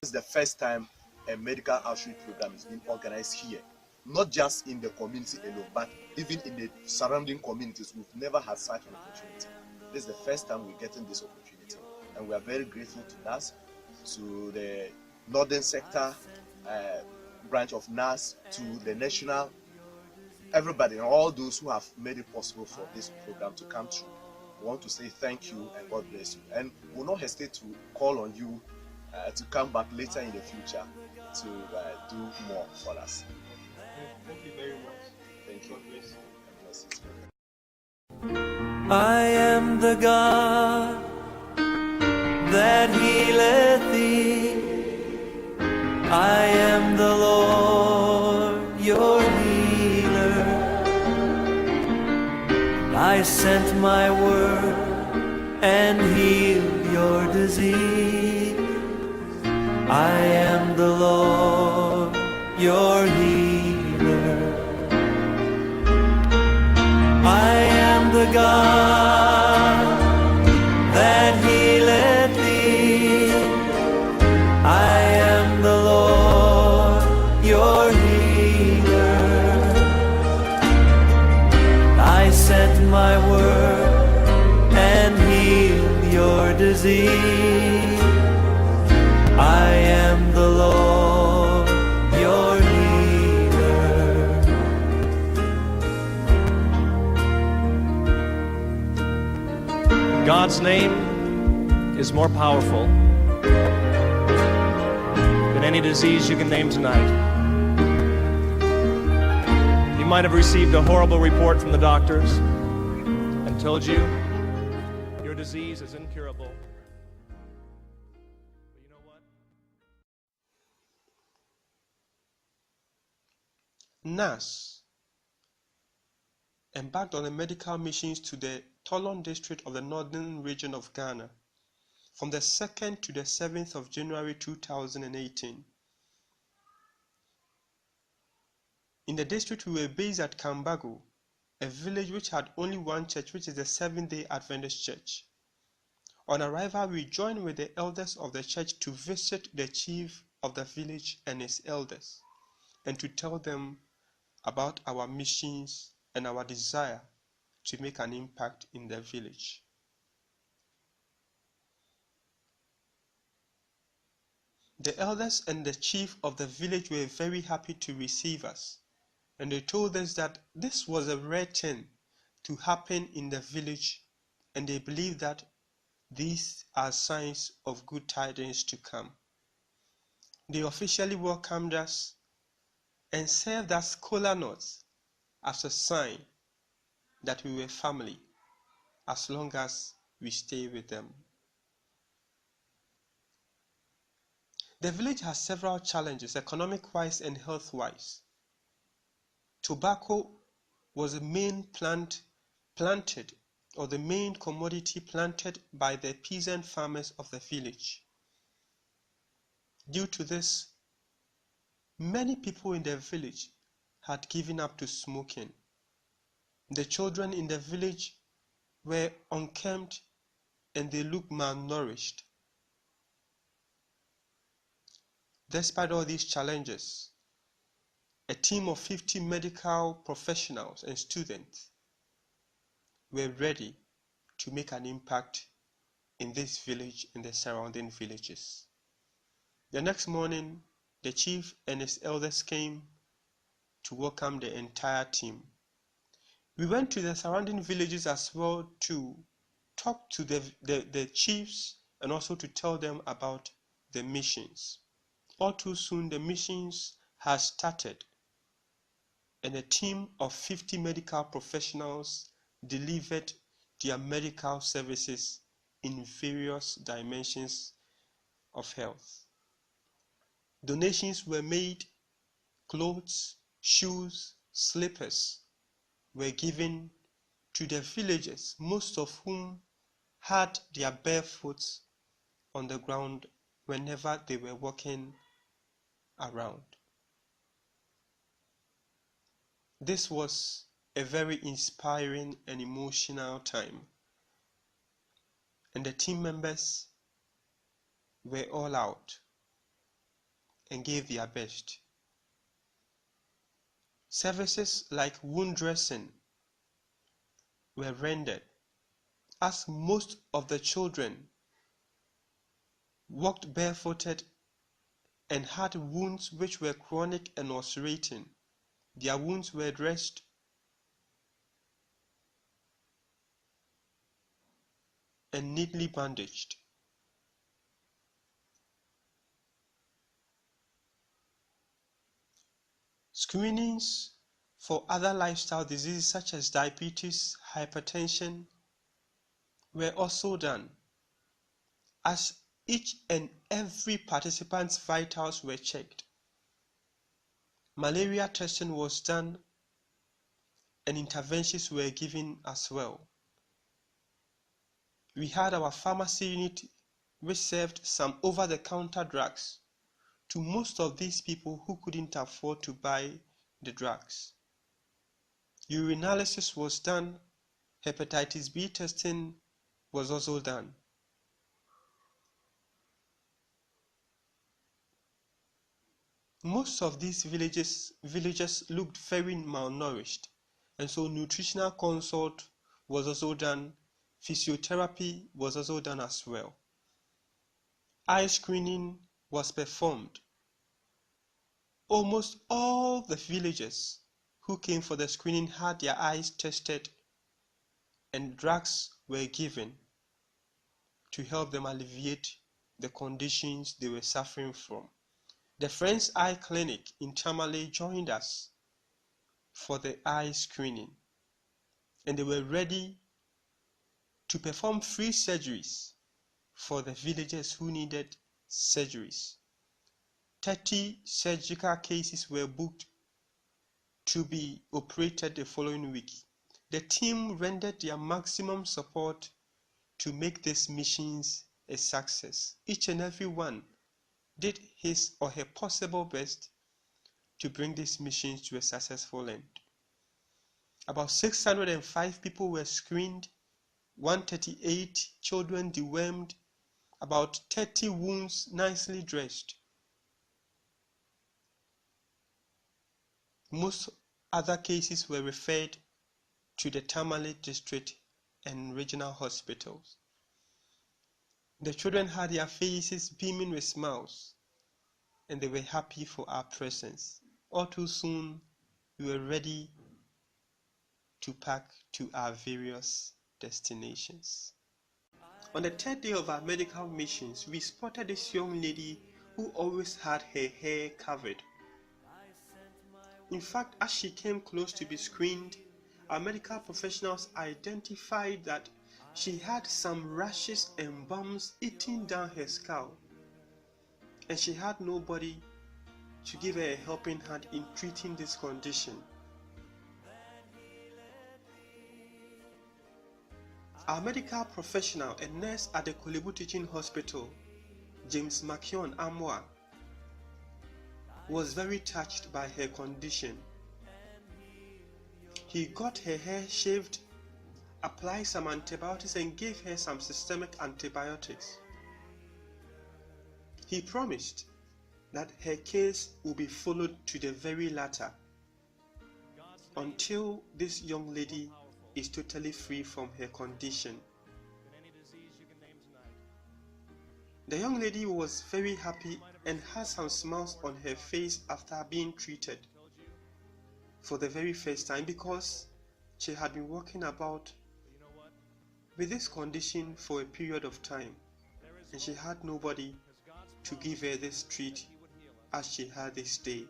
This is the first time a medical outreach program is being organized here, not just in the community alone, but even in the surrounding communities. We've never had such an opportunity. This is the first time we're getting this opportunity, and we are very grateful to GNAAS, to the Northern Sector branch of GNAAS, to the national, everybody, and all those who have made it possible for this program to come true. We want to say thank you and God bless you, and we'll not hesitate to call on you to come back later in the future to do more for us. Thank you very much. Thank you. God bless you. I am the God that healeth thee. I am the Lord, your healer. I sent my word and healed your disease. I am the Lord, your healer. I am the God that healeth thee. I am the Lord, your healer. I sent my word and healed your disease. I am the Lord, your healer. God's name is more powerful than any disease you can name tonight. You might have received a horrible report from the doctors and told you your disease is incurable. GNAAS embarked on a medical missions to the Tolon district of the northern region of Ghana from the 2nd to the 7th of January 2018. In the district, we were based at Kambago, a village which had only one church, which is the Seventh-day Adventist Church. On arrival, we joined with the elders of the church to visit the chief of the village and his elders, and to tell them about our missions and our desire to make an impact in the village. The elders and the chief of the village were very happy to receive us, and they told us that this was a rare thing to happen in the village, and they believed that these are signs of good tidings to come. They officially welcomed us and served us cola nuts as a sign that we were family, as long as we stay with them. The village has several challenges, economic-wise and health-wise. Tobacco was the main the main commodity planted by the peasant farmers of the village. Due to this, many people in the village had given up to smoking. The children in the village were unkempt and they look malnourished. Despite all these challenges, a team of 50 medical professionals and students were ready to make an impact in this village and the surrounding villages. The next morning, the chief and his elders came to welcome the entire team. We went to the surrounding villages as well to talk to the chiefs and also to tell them about the missions. All too soon, the missions has started, and a team of 50 medical professionals delivered their medical services in various dimensions of health. Donations were made, clothes, shoes, slippers were given to the villagers, most of whom had their bare foot on the ground whenever they were walking around. This was a very inspiring and emotional time, and the team members were all out and gave their best. Services like wound dressing were rendered, as most of the children walked barefooted and had wounds which were chronic and ulcerating. Their wounds were dressed and neatly bandaged. Screenings for other lifestyle diseases such as diabetes, hypertension were also done, as each and every participant's vitals were checked. Malaria testing was done and interventions were given as well. We had our pharmacy unit which served some over-the-counter drugs to most of these people who couldn't afford to buy the drugs. Urinalysis was done, hepatitis B testing was also done. Most of these villagers looked very malnourished, and so nutritional consult was also done, physiotherapy was also done as well. Eye screening was performed. Almost all the villagers who came for the screening had their eyes tested, and drugs were given to help them alleviate the conditions they were suffering from. The Friends Eye Clinic in Tamale joined us for the eye screening, and they were ready to perform free surgeries for the villagers who needed surgeries. 30 surgical cases were booked to be operated the following week. The team rendered their maximum support to make these missions a success. Each and every one did his or her possible best to bring these missions to a successful end. About 605 people were screened, 138 children dewormed, about 30 wounds nicely dressed. Most other cases were referred to the Tamale district and regional hospitals. The children had their faces beaming with smiles, and they were happy for our presence. All too soon, we were ready to pack to our various destinations. On the third day of our medical missions, we spotted this young lady who always had her hair covered. In fact, as she came close to be screened, our medical professionals identified that she had some rashes and bumps eating down her scalp, and she had nobody to give her a helping hand in treating this condition. Our medical professional and nurse at the Kolebu Teaching Hospital, James Makion Amwa, was very touched by her condition. He got her hair shaved applied some antibiotics and gave her some systemic antibiotics. He promised that her case will be followed to the very latter until this young lady is totally free from her condition. The young lady was very happy and had some smiles on her face after being treated for the very first time, because she had been walking about with this condition for a period of time, and she had nobody to give her this treat as she had this day.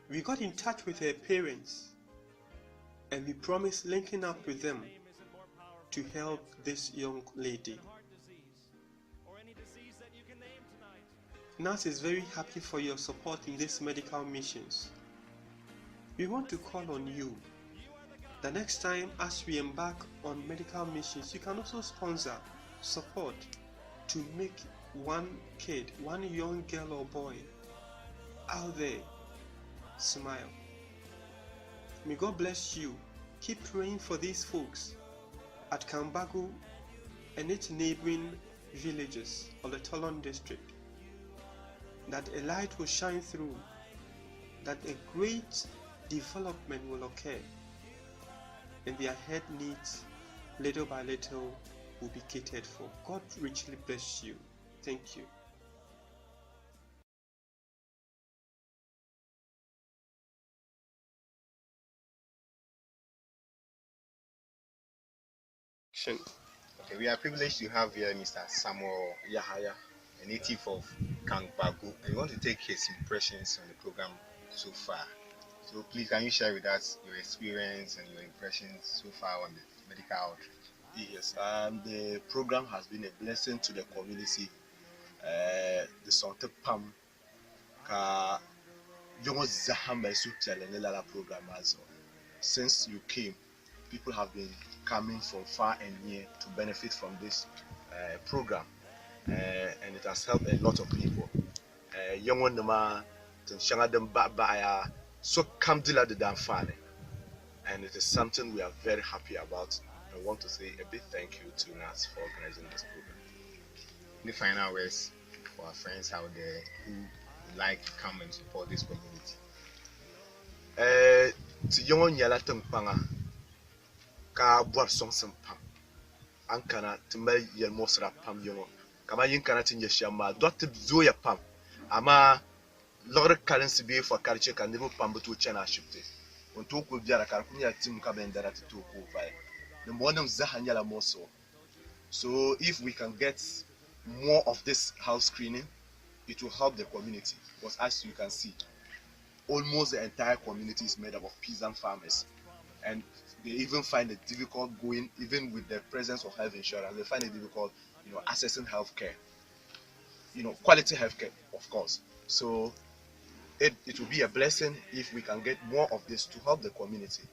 We got in touch with her parents and we promised linking up with them to help this young lady. GNAAS is very happy for your support in these medical missions. We want to call on you. The next time as we embark on medical missions, you can also sponsor, support to make one kid, one young girl or boy out there smile. May God bless you. Keep praying for these folks at Kambagu and its neighboring villages of the Tollan district, that a light will shine through, that a great development will occur, and their head needs, little by little, will be catered for. God richly bless you. Thank you. Okay, we are privileged to have here Mr. Samuel Yahaya, a native of Kambagu, and we want to take his impressions on the program so far. So please, can you share with us your experience and your impressions so far on the medical outreach? Yes, the program has been a blessing to the community. The Sante Pam ka young Zahama Sutra program as well. Since you came, people have been coming from far and near to benefit from this program, and it has helped a lot of people. Young one nama them back so come to the damn, and it is something we are very happy about. I want to say a big thank you to GNAAS for organizing this program. Any final words for our friends out there who would like to come and support this community? To young yala tempanga ka boar song sem pam ankana timba yel mosra pam yono kama yin kana tin yeshama dot zo ya pam ama logre currency be for karche kan nebo pam to chana shifte on to ko biara kar kunya tim ka bendara to ko vai the morning zahanyala moso. So if we can get more of this house screening, it will help the community, because as you can see, almost the entire community is made up of peasant farmers, and they even find it difficult going, even with the presence of health insurance, they find it difficult, accessing healthcare, quality healthcare, of course. So it will be a blessing if we can get more of this to help the community.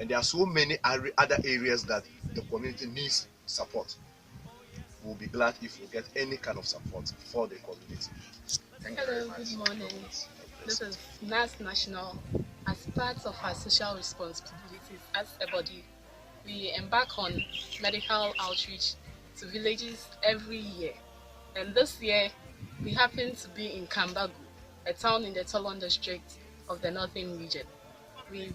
And there are so many other areas that the community needs support. We'll be glad if we get any kind of support for the community. Hello, good morning. This is GNAAS National. As part of our social responsibilities as a body, we embark on medical outreach to villages every year. And this year, we happen to be in Kambagu, a town in the Tollan district of the Northern region. We've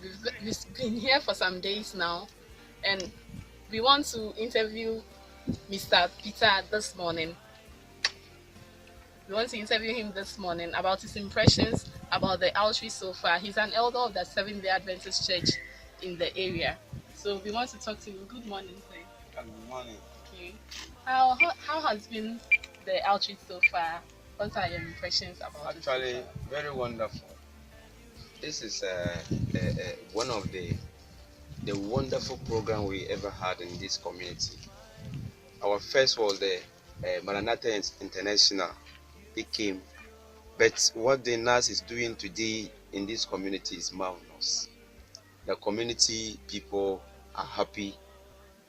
been here for some days now, and we want to interview Mr. Peter this morning. We want to interview him this morning about his impressions about the outreach so far. He's an elder of the Seventh-day Adventist Church in the area. So we want to talk to you. Good morning, sir. Good morning. Okay. How has been the outreach so far? What are your impressions about it? Actually, very wonderful. This is one of the wonderful program we ever had in this community. Our first was the Maranatha International. They came, but what the GNAAS is doing today in this community is marvelous. The community people are happy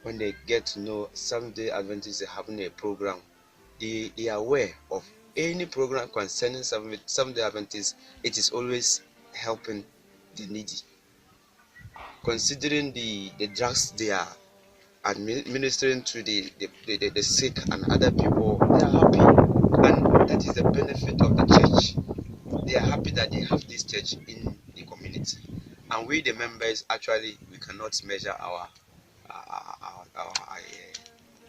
when they get to know Seventh-day Adventists are having a program. They are aware of any program concerning Seventh-day Adventists. It is always helping the needy. considering the drugs they are administering to the sick and other people, they are happy, and that is the benefit of the church. They are happy that they have this church in the community, and we the members actually we cannot measure our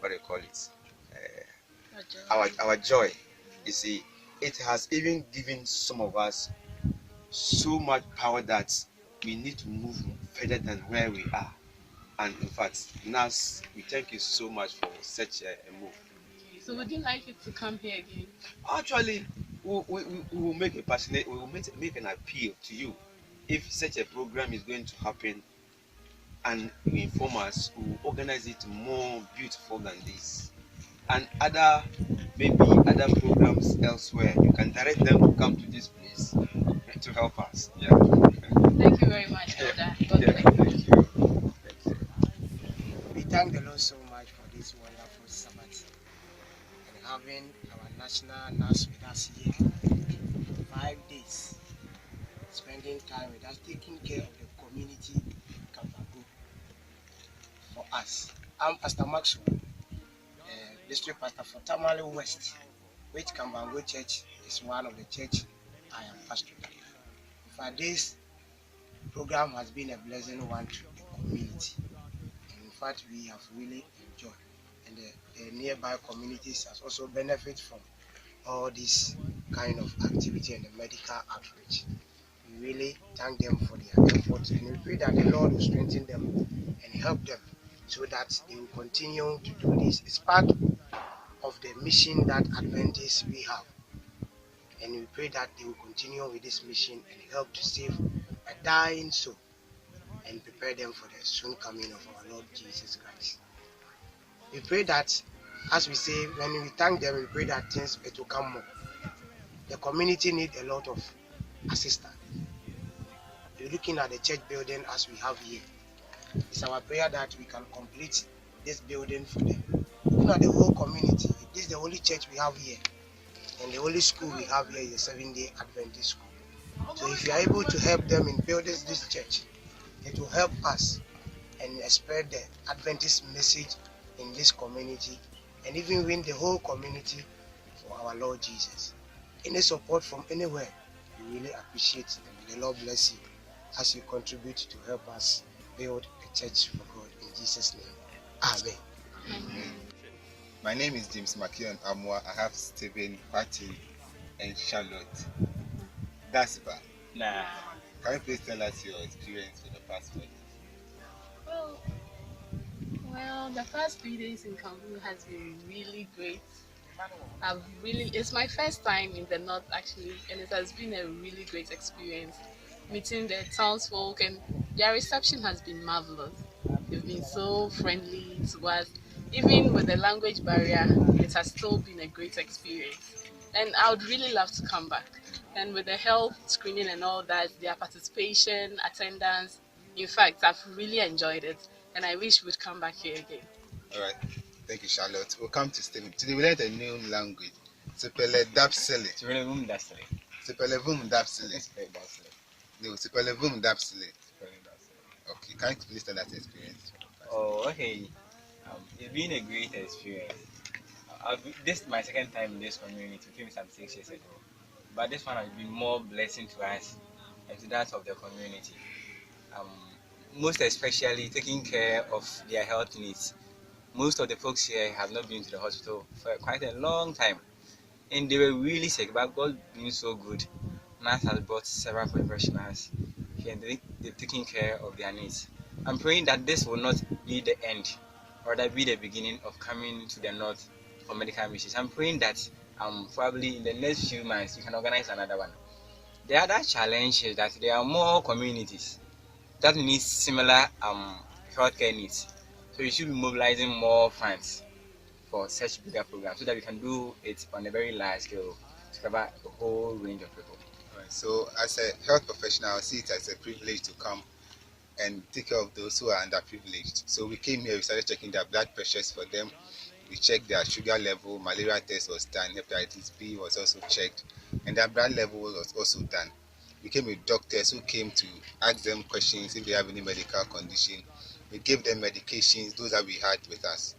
what do you call it, our joy. You see, it has even given some of us so much power that we need to move further than where we are. And in fact, NAS, we thank you so much for such a move. So would you like it to come here again? Actually, we will make a passionate, we will make an appeal to you. If such a program is going to happen, and you inform us, we will organize it more beautiful than this. And maybe other programs elsewhere, you can direct them to come to this place to help us. Yeah. Thank you very much, Elder. Thank you. We thank the Lord so much for this wonderful Sabbath and having our national nurse with us here. 5 days, spending time with us, taking care of the community Kampago for us. I'm Pastor Maxwell, district pastor for Tamale West, which Kambango Church is one of the church I am pastoring. For this program has been a blessing one to the community. And in fact, we have really enjoyed. And the nearby communities has also benefited from all this kind of activity and the medical outreach. We really thank them for their efforts, and we pray that the Lord will strengthen them and help them so that they will continue to do this. It's part of the mission that Adventists we have. And we pray that they will continue with this mission and help to save a dying soul and prepare them for the soon coming of our Lord Jesus Christ. We pray that, as we say, when we thank them, we pray that things it will come more. The community needs a lot of assistance. We're looking at the church building as we have here. It's our prayer that we can complete this building for them. Looking at the whole community, this is the only church we have here. And the only school we have here is the Seventh-day Adventist school. So if you are able to help them in building this church, it will help us and spread the Adventist message in this community and even win the whole community for our Lord Jesus. Any support from anywhere, we really appreciate it. And the Lord bless you as you contribute to help us build a church for God in Jesus' name. Amen. Amen. My name is James Makion Amwa. I have Stephen, Patty, and Charlotte. That's bad. Nah. Can you please tell us your experience for the past 4 days? Well, the first 3 days in Kambu has been really great. It's my first time in the north actually, and it has been a really great experience. Meeting the townsfolk, and their reception has been marvelous. They've been so friendly to us. Even with the language barrier, it has still been a great experience. And I would really love to come back. And with the health screening and all that, their participation, attendance, in fact, I've really enjoyed it. And I wish we'd come back here again. All right. Thank you, Charlotte. We'll come to Stephen. Today we learned a new language. Sepele Dapsele. Sepelevum Dasile. Sepelevum Dapsele. No, Sepelevum Dapsele. Okay, can you please tell that experience? Oh, okay. It's been a great experience. This is my second time in this community. We came some 6 years ago. But this one has been more blessing to us and to that of the community. Most especially taking care of their health needs. Most of the folks here have not been to the hospital for quite a long time. And they were really sick, but God being so good, NAS has brought several professionals here and they're taking care of their needs. I'm praying that this will not be the end, or that be the beginning of coming to the north for medical missions. I'm praying that probably in the next few months you can organize another one. The other challenge is that there are more communities that need similar healthcare needs. So you should be mobilizing more funds for such bigger programs so that we can do it on a very large scale to cover a whole range of people. Right. So as a health professional, I see it as a privilege to come and take care of those who are underprivileged. So we came here, we started checking their blood pressures for them. We checked their sugar level, malaria test was done, hepatitis B was also checked, and their blood level was also done. We came with doctors who came to ask them questions if they have any medical condition. We gave them medications, those that we had with us.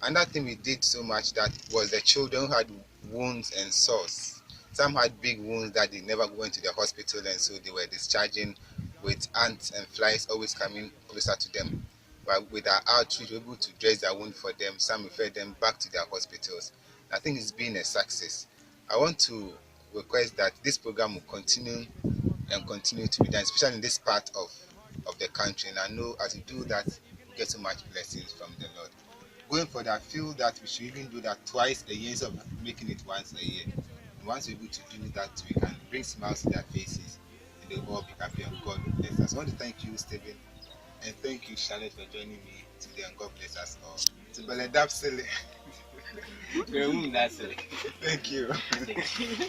Another thing we did so much that was the children who had wounds and sores. Some had big wounds that they never went to the hospital, and so they were discharging with ants and flies always coming closer to them. But with our outreach, we were able to dress their wound for them. Some referred them back to their hospitals. I think it's been a success. I want to request that this program will continue and continue to be done, especially in this part of the country. And I know as we do that, we get so much blessings from the Lord. Going forward, I feel that we should even do that twice a year instead of making it once a year. And once we're able to do that, we can bring smiles to their faces and they'll all be happy and God will bless us. I want to thank you, Stephen, and thank you, Charlotte, for joining me today, and God bless us all. To Beledap Sele. That's it. Thank you. Thank you.